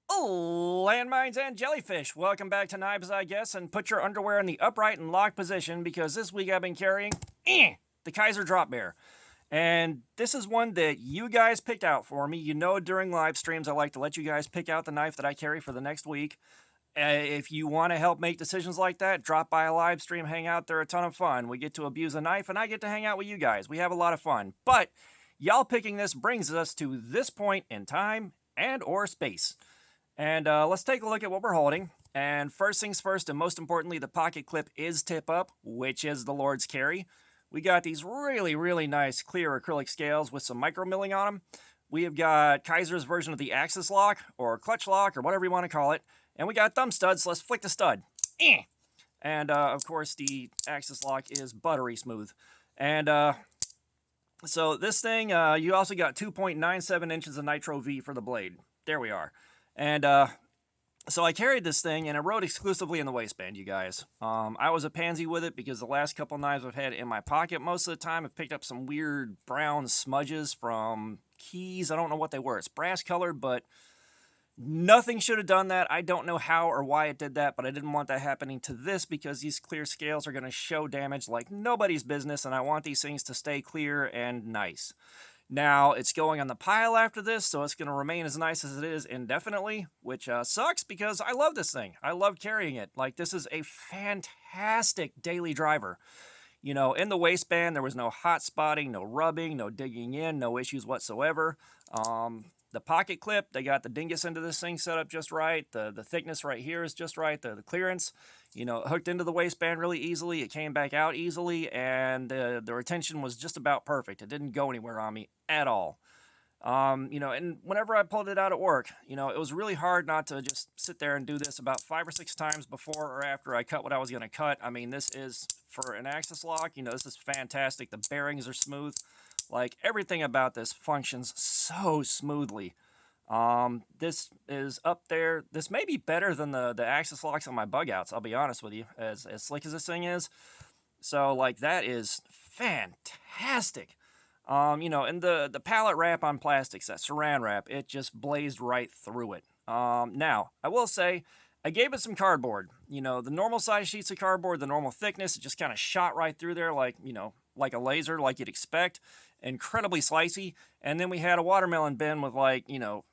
Oh, landmines and jellyfish. Welcome back to Knives, I guess, and put your underwear in the upright and locked position because this week I've been carrying the Kizer Drop Bear. And this is one that you guys picked out for me. You know, during live streams, I like to let you guys pick out the knife that I carry for the next week. If you want to help make decisions like that, drop by a live stream, hang out. They're a ton of fun. We get to abuse a knife, and I get to hang out with you guys. We have a lot of fun. But y'all picking this brings us to this point in time and or space. And let's take a look at what we're holding. And first things first, and most importantly, the pocket clip is tip up, which is the Lord's carry. We got these really, really nice clear acrylic scales with some micro milling on them. We have got Kizer's version of the axis lock, or clutch lock, or whatever you want to call it. And we got thumb studs, so let's flick the stud. And of course, the axis lock is buttery smooth. And so this thing, you also got 2.97 inches of Nitro V for the blade. There we are. And so I carried this thing, and it rode exclusively in the waistband, you guys. I was a pansy with it because the last couple knives I've had in my pocket most of the time have picked up some weird brown smudges from keys. I don't know what they were. It's brass colored, but nothing should have done that. I don't know how or why it did that, but I didn't want that happening to this because these clear scales are going to show damage like nobody's business, and I want these things to stay clear and nice. Now, it's going on the pile after this, so it's going to remain as nice as it is indefinitely, which sucks because I love this thing. I love carrying it. Like, this is a fantastic daily driver. You know, in the waistband, there was no hot spotting, no rubbing, no digging in, no issues whatsoever. The pocket clip, they got the dingus into this thing set up just right. The thickness right here is just right. The clearance, you know, hooked into the waistband really easily. It came back out easily, and the retention was just about perfect. It didn't go anywhere on me at all. You know, and whenever I pulled it out at work, you know, it was really hard not to just sit there and do this about 5 or 6 times before or after I cut what I was going to cut. I mean, this is, for an axis lock, you know, this is fantastic. The bearings are smooth. Like, everything about this functions so smoothly. This is up there. This may be better than the axis locks on my bug outs, I'll be honest with you, as slick as this thing is. So, like, that is fantastic. You know, and the pallet wrap on plastics, that saran wrap, it just blazed right through it. Now, I will say, I gave it some cardboard. You know, the normal size sheets of cardboard, the normal thickness, it just kind of shot right through there like, you know, like a laser, like you'd expect. Incredibly slicey. And then we had a watermelon bin with, like, you know,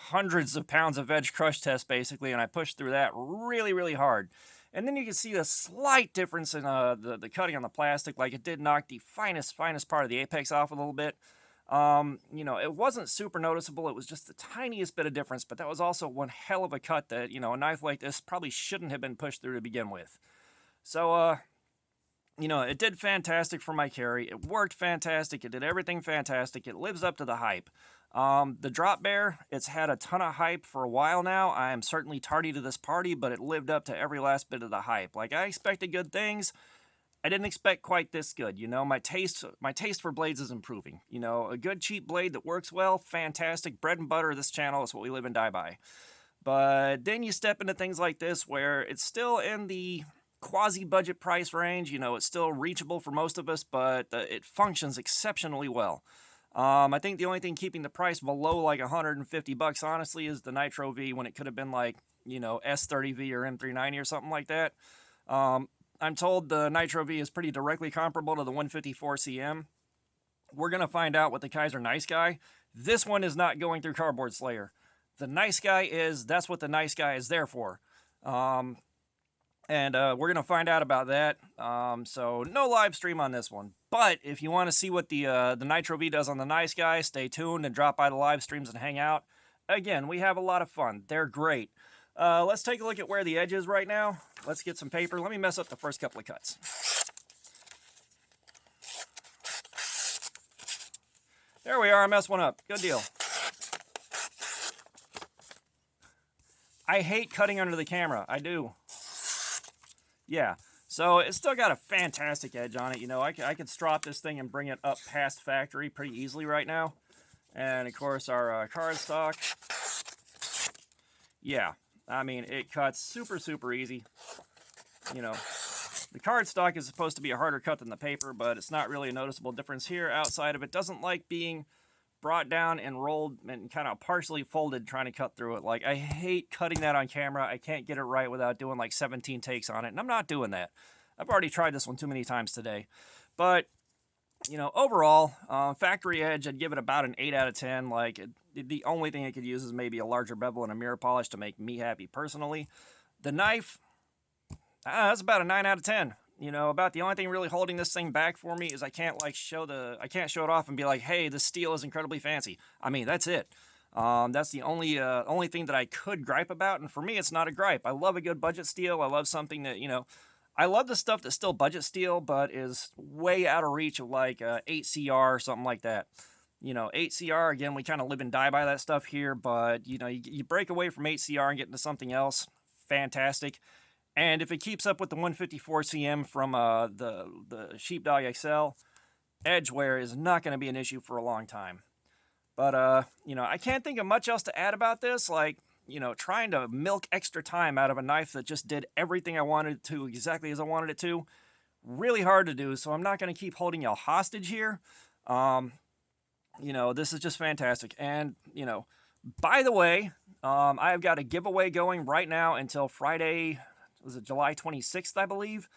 hundreds of pounds of veg crush test, basically, and I pushed through that really, really hard. And then you can see the slight difference in the cutting on the plastic. Like, it did knock the finest part of the apex off a little bit. You know, it wasn't super noticeable. It was just the tiniest bit of difference, but that was also one hell of a cut that, you know, a knife like this probably shouldn't have been pushed through to begin with. So, you know, it did fantastic for my carry. It worked fantastic. It did everything fantastic. It lives up to the hype. The Drop Bear, it's had a ton of hype for a while now. I am certainly tardy to this party, but it lived up to every last bit of the hype. Like, I expected good things. I didn't expect quite this good. You know, my taste for blades is improving. You know, a good cheap blade that works well, fantastic. Bread and butter of this channel is what we live and die by. But then you step into things like this where it's still in the quasi-budget price range. You know, it's still reachable for most of us, but it functions exceptionally well. I think the only thing keeping the price below like $150, honestly, is the Nitro V, when it could have been like, you know, S30V or M390 or something like that. I'm told the Nitro V is pretty directly comparable to the 154 CM. We're going to find out with the Kizer Nice Guy. This one is not going through Cardboard Slayer. The Nice Guy is, that's what the Nice Guy is there for. And we're going to find out about that. So no live stream on this one. But if you want to see what the Nitro V does on the Nice Guy, stay tuned and drop by the live streams and hang out. Again, we have a lot of fun. They're great. Let's take a look at where the edge is right now. Let's get some paper. Let me mess up the first couple of cuts. There we are. I messed one up. Good deal. I hate cutting under the camera. I do. Yeah. So it's still got a fantastic edge on it. You know, I could strop this thing and bring it up past factory pretty easily right now. And, of course, our cardstock. Yeah. I mean, it cuts super, super easy. You know, the cardstock is supposed to be a harder cut than the paper, but it's not really a noticeable difference here outside of it doesn't like being brought down and rolled and kind of partially folded trying to cut through it. Like, I hate cutting that on camera. I can't get it right without doing like 17 takes on it, and I'm not doing that. I've already tried this one too many times today. But, you know, overall, factory edge, I'd give it about an 8 out of 10. Like, the only thing it could use is maybe a larger bevel and a mirror polish to make me happy personally. The knife, that's about a 9 out of 10. You know, about the only thing really holding this thing back for me is I can't show it off and be like, hey, the steel is incredibly fancy. I mean, that's it. That's the only thing that I could gripe about, and for me, it's not a gripe. I love a good budget steel. I love something that, you know, I love the stuff that's still budget steel, but is way out of reach of like 8CR or something like that. You know, 8CR, again, we kind of live and die by that stuff here, but, you know, you break away from 8CR and get into something else, fantastic. And if it keeps up with the 154 cm from the Sheepdog XL, edge wear is not going to be an issue for a long time. But, you know, I can't think of much else to add about this. Like, you know, trying to milk extra time out of a knife that just did everything I wanted it to exactly as I wanted it to, really hard to do. So I'm not going to keep holding y'all hostage here. You know, this is just fantastic. And, you know, by the way, I've got a giveaway going right now until Friday. Was it July 26th, I believe?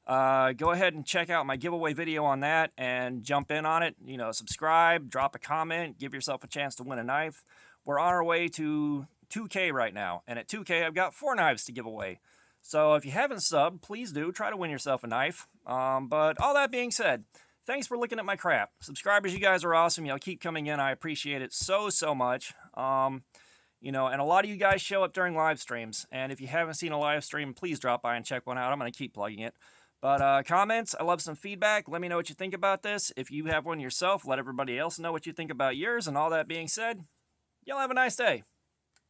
Go ahead and check out my giveaway video on that and jump in on it. You know, subscribe, drop a comment, give yourself a chance to win a knife. We're on our way to 2K right now, and at 2K, I've got 4 knives to give away. So if you haven't subbed, please do. Try to win yourself a knife. But all that being said, thanks for looking at my crap. Subscribers, you guys are awesome. You know, keep coming in. I appreciate it so much. You know, and a lot of you guys show up during live streams. And if you haven't seen a live stream, please drop by and check one out. I'm going to keep plugging it. But comments, I love some feedback. Let me know what you think about this. If you have one yourself, let everybody else know what you think about yours. And all that being said, y'all have a nice day.